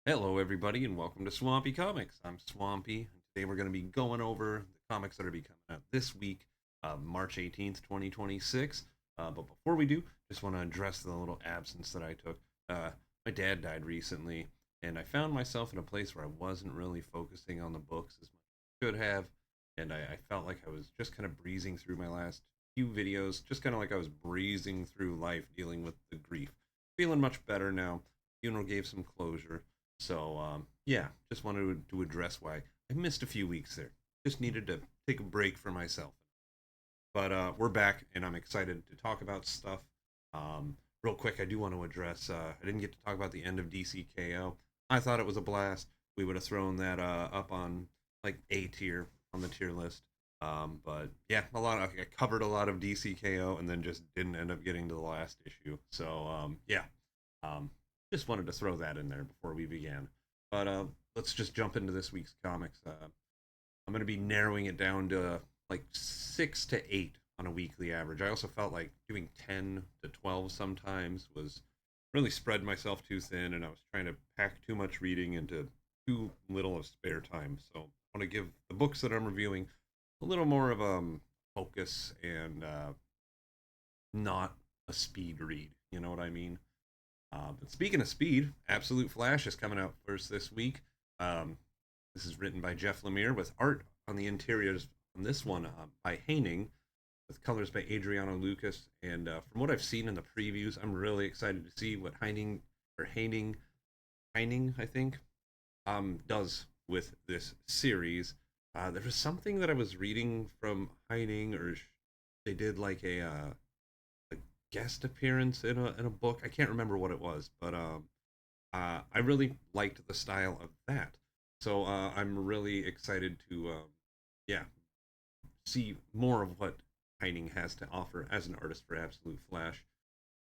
Hello, everybody, and welcome to Swampy Comics. I'm Swampy, and today we're going to be going over the comics that are be coming out this week, March 18th, 2026. But before we do, just want to address the little absence that I took. My dad died recently, and I found myself in a place where I wasn't really focusing on the books as much as I should have, and I felt like I was just kind of breezing through my last few videos, just kind of like I was breezing through life dealing with the grief. Feeling much better now. Funeral gave some closure, so yeah, just wanted to address why I missed a few weeks there. Just needed to take a break for myself. But we're back, and I'm excited to talk about stuff. Real quick, I do want to address. I didn't get to talk about the end of DCKO. I thought it was a blast. We would have thrown that up on like A tier on the tier list. But yeah, I covered a lot of DCKO, and then just didn't end up getting to the last issue. So yeah, um, just wanted to throw that in there before we began. But let's just jump into this week's comics. I'm going to be narrowing it down to like 6 to 8 on a weekly average. I also felt like doing 10 to 12 sometimes was really spread myself too thin, and I was trying to pack too much reading into too little of spare time. So I want to give the books that I'm reviewing a little more of focus and not a speed read. You know what I mean? But speaking of speed, Absolute Flash is coming out first this week. Um, this is written by Jeff Lemire with art on the interiors on this one by Haining, with colors by Adriano Lucas. And from what I've seen in the previews, I'm really excited to see what Haining, I think, does with this series. There was something that I was reading from Haining, or they did like a guest appearance in a book. I can't remember what it was, but I really liked the style of that. So I'm really excited to yeah, see more of what Heining has to offer as an artist for Absolute Flash.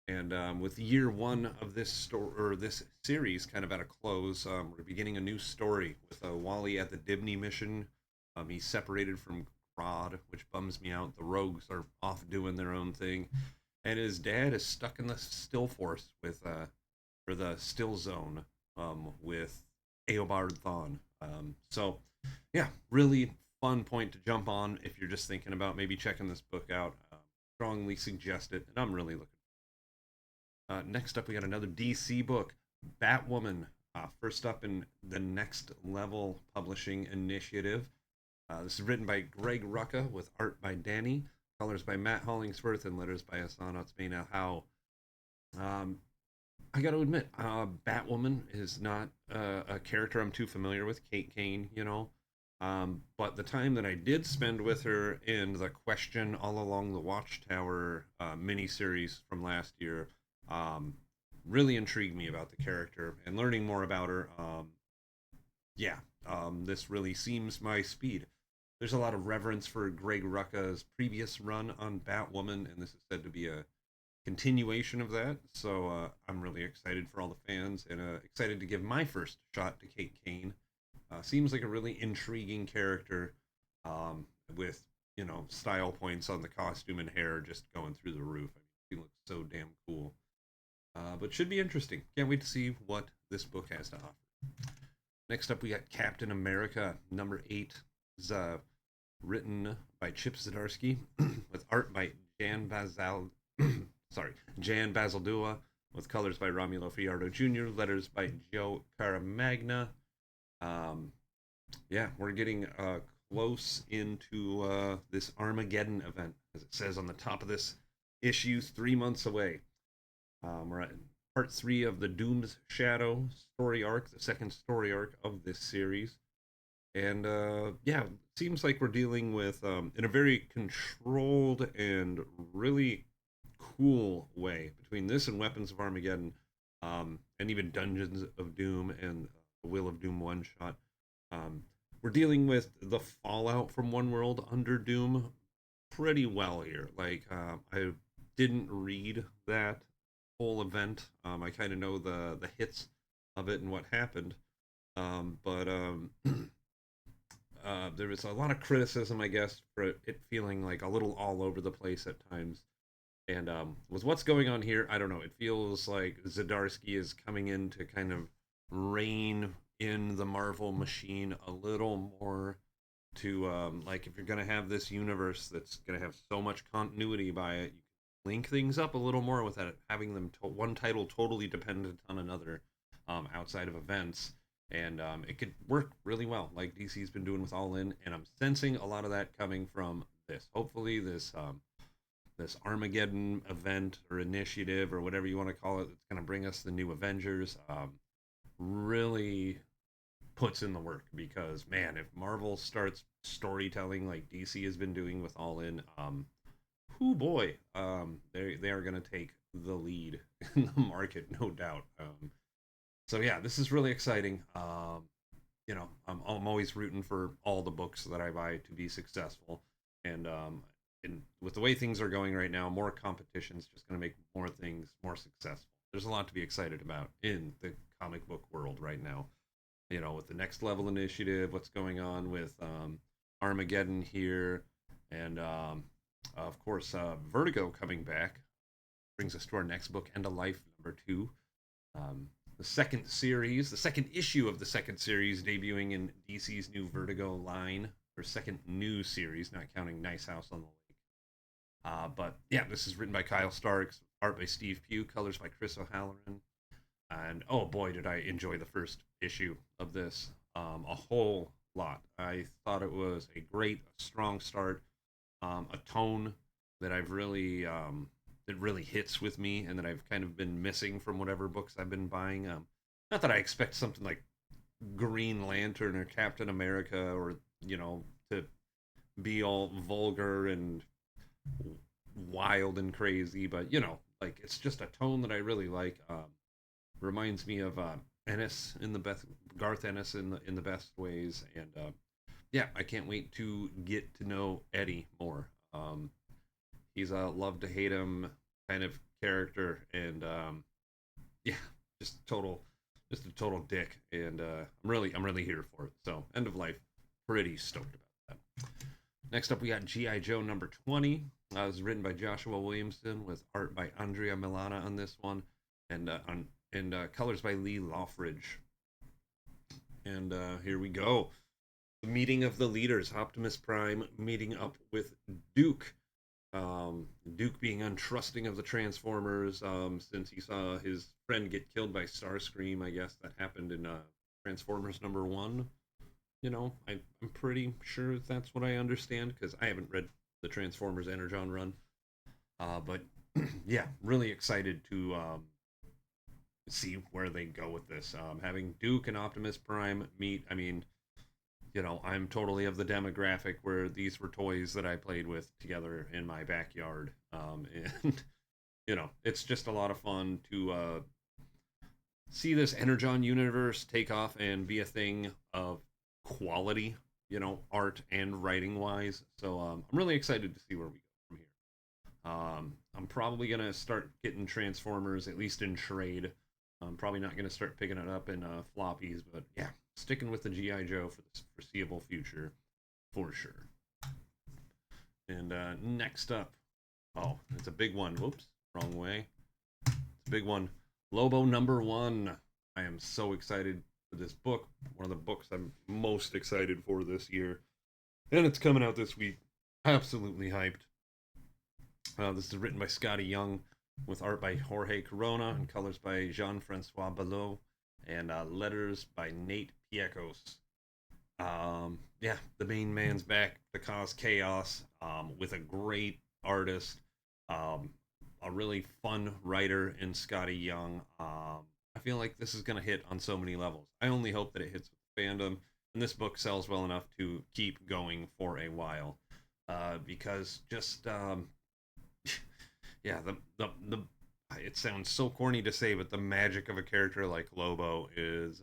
And with year one of this story or this series kind of at a close, we're beginning a new story with Wally at the Dibney mission. He's separated from Grodd, which bums me out. The Rogues are off doing their own thing, and his dad is stuck in the Still Force with or the Still Zone with Eobard Thawne. So yeah, really fun point to jump on if you're just thinking about maybe checking this book out. Strongly suggest it, and I'm really looking. Next up, we got another DC book, Batwoman. First up in the Next Level Publishing Initiative. This is written by Greg Rucka with art by Danny, colors by Matt Hollingsworth, and letters by Asana Otsmena Howe. Um, I got to admit, Batwoman is not a character I'm too familiar with. Kate Kane, you know. But the time that I did spend with her in the Question All Along the Watchtower miniseries from last year um, really intrigued me about the character, and learning more about her. Yeah, this really seems my speed. There's a lot of reverence for Greg Rucka's previous run on Batwoman, and this is said to be a continuation of that. So I'm really excited for all the fans, and excited to give my first shot to Kate Kane. Seems like a really intriguing character, with style points on the costume and hair just going through the roof. I mean, she looks so damn cool. But should be interesting. Can't wait to see what this book has to offer. Next up, we got Captain America #8. Is written by Chip Zdarsky with art by Jan Bazal. Jan Bazaldua, with colors by Romulo Fiardo Jr., letters by Joe Caramagna. Um, yeah, we're getting close into this Armageddon event, as it says on the top of this issue, 3 months away. We're at part 3 of the Doom's Shadow story arc, the second story arc of this series. And yeah, it seems like we're dealing with, in a very controlled and really cool way, between this and Weapons of Armageddon, and even Dungeons of Doom and the Will of Doom one shot. We're dealing with the fallout from one world under Doom pretty well here. Like, I didn't read that whole event. I kind of know the hits of it and what happened. But there was a lot of criticism, I guess, for it feeling like a little all over the place at times. And with what's going on here, I don't know. It feels like Zdarsky is coming in to kind of rein in the Marvel machine a little more to like if you're gonna have this universe that's gonna have so much continuity by it, you can link things up a little more without having them one title totally dependent on another outside of events. And it could work really well, like DC's been doing with All In, and I'm sensing a lot of that coming from this. Hopefully, this Armageddon event or initiative or whatever you want to call it, that's going to bring us the new Avengers. Really puts in the work because man, if Marvel starts storytelling like DC has been doing with All In, whoo boy, they are going to take the lead in the market, no doubt. So yeah, this is really exciting. I'm always rooting for all the books that I buy to be successful, and with the way things are going right now, more competition is just going to make more things more successful. There's a lot to be excited about in the comic book world right now. With the next level initiative, what's going on with Armageddon here, and of course Vertigo coming back brings us to our next book, End of Life #2. The second issue of the second series, debuting in DC's new Vertigo line, or second new series, not counting Nice House on the Lake. But yeah, this is written by Kyle Starks, art by Steve Pugh, colors by Chris O'Halloran. And oh boy, did I enjoy the first issue of this a whole lot. I thought it was a great, strong start, a tone that I've really that really hits with me, and that I've kind of been missing from whatever books I've been buying. Not that I expect something like Green Lantern or Captain America, or to be all vulgar and wild and crazy, but like it's just a tone that I really like. Reminds me of Ennis in the best Garth Ennis in the best ways, and yeah, I can't wait to get to know Eddie more. He's a love to hate him kind of character, and yeah, just a total dick, and I'm really here for it. So End of Life, pretty stoked about that. Next up, we got GI Joe #20. It was written by Joshua Williamson with art by Andrea Milana on this one, and colors by Lee Loffridge. And here we go. The meeting of the leaders. Optimus Prime meeting up with Duke. Duke being untrusting of the Transformers since he saw his friend get killed by Starscream. I guess that happened in Transformers #1. I'm pretty sure that's what I understand because I haven't read the Transformers Energon run. But yeah, really excited to see where they go with this. Having Duke and Optimus Prime meet, I mean, I'm totally of the demographic where these were toys that I played with together in my backyard. And, it's just a lot of fun to see this Energon universe take off and be a thing of quality, art and writing wise. So I'm really excited to see where we go from here. I'm probably going to start getting Transformers, at least in trade. I'm probably not going to start picking it up in floppies, but yeah, sticking with the G.I. Joe for the foreseeable future, for sure. And next up, oh, it's a big one. Whoops, wrong way. It's a big one. Lobo #1. I am so excited for this book. One of the books I'm most excited for this year. And it's coming out this week. Absolutely hyped. This is written by Scotty Young, with art by Jorge Corona and colors by Jean-Francois Ballot, and letters by Nate Piekos. Yeah, the main man's back to cause chaos with a great artist, a really fun writer in Scotty Young. I feel like this is going to hit on so many levels. I only hope that it hits with the fandom, and this book sells well enough to keep going for a while. Because just yeah, the it sounds so corny to say, but the magic of a character like Lobo is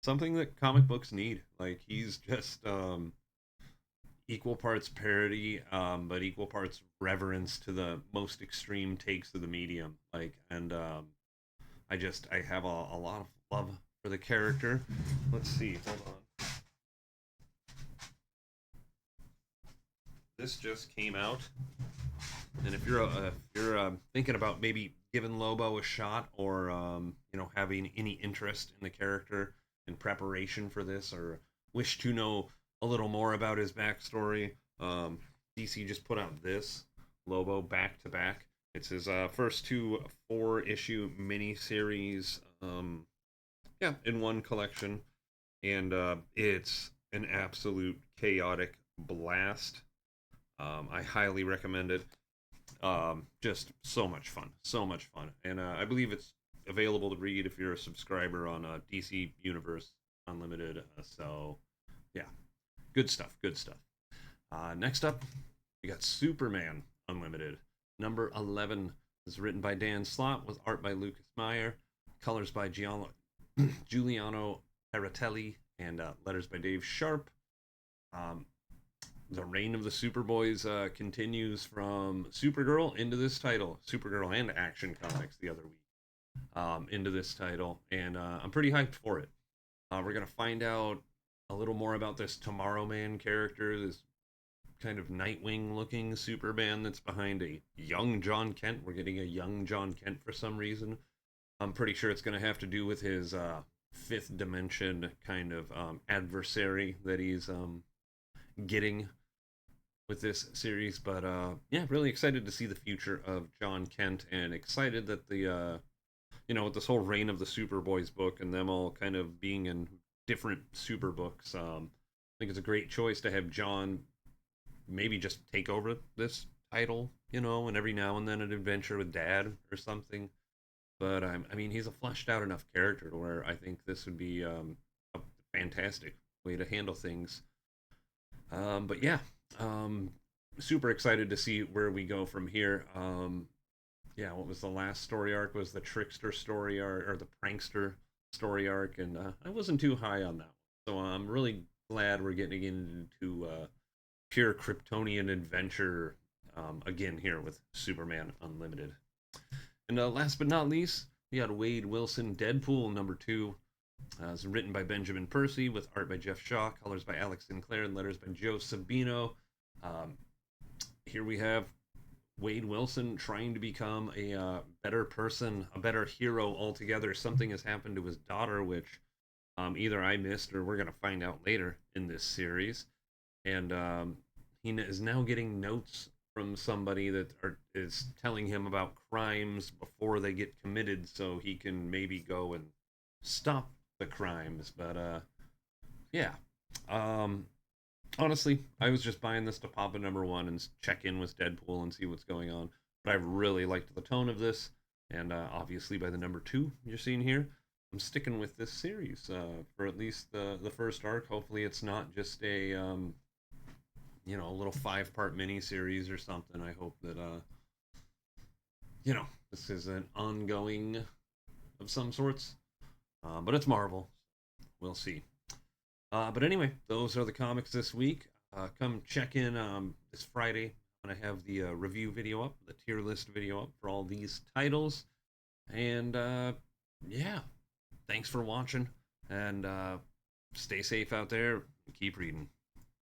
something that comic books need. Like he's just equal parts parody, but equal parts reverence to the most extreme takes of the medium. Like, and I have a lot of love for the character. Let's see, hold on. This just came out, and if you're thinking about maybe given Lobo a shot, or having any interest in the character in preparation for this, or wish to know a little more about his backstory, DC just put out this Lobo back to back. It's his first two 4-issue miniseries, in one collection, and it's an absolute chaotic blast. I highly recommend it. Just so much fun, so much fun, and I believe it's available to read if you're a subscriber on DC Universe Unlimited. So, yeah, good stuff, good stuff. Next up, we got Superman Unlimited. Number 11 is written by Dan Slott with art by Lucas Meyer, colors by Giuliano Paratelli, and letters by Dave Sharp. The reign of the Superboys continues from Supergirl into this title. Supergirl and Action Comics the other week into this title, and I'm pretty hyped for it. We're going to find out a little more about this Tomorrow Man character, this kind of Nightwing looking Superman that's behind a young John Kent. We're getting a young John Kent for some reason. I'm pretty sure it's going to have to do with his fifth dimension kind of adversary that he's getting with this series. But yeah, really excited to see the future of John Kent, and excited that the with this whole reign of the Superboys book and them all kind of being in different super books, I think it's a great choice to have John maybe just take over this title, and every now and then an adventure with Dad or something. But I mean, he's a fleshed out enough character to where I think this would be a fantastic way to handle things. But yeah, super excited to see where we go from here. Yeah, what was the last story arc? Was the trickster story arc or the prankster story arc? And I wasn't too high on that one. So I'm really glad we're getting into pure Kryptonian adventure again here with Superman Unlimited. And last but not least, we got Wade Wilson Deadpool number 2. It's written by Benjamin Percy with art by Jeff Shaw, colors by Alex Sinclair, and letters by Joe Sabino. Here we have Wade Wilson trying to become a better person, a better hero altogether. Something has happened to his daughter, which either I missed or we're going to find out later in this series. And he is now getting notes from somebody that is telling him about crimes before they get committed, so he can maybe go and stop the crimes. But yeah, honestly, I was just buying this to pop a number 1 and check in with Deadpool and see what's going on. But I really liked the tone of this, and obviously by the number 2 you're seeing here, I'm sticking with this series for at least the first arc. Hopefully it's not just a a little 5-part mini series or something. I hope that this is an ongoing of some sorts. But it's Marvel. We'll see. But anyway, those are the comics this week. Come check in this Friday. I'm going to have the review video up, the tier list video up for all these titles. And yeah, thanks for watching. And stay safe out there. Keep reading.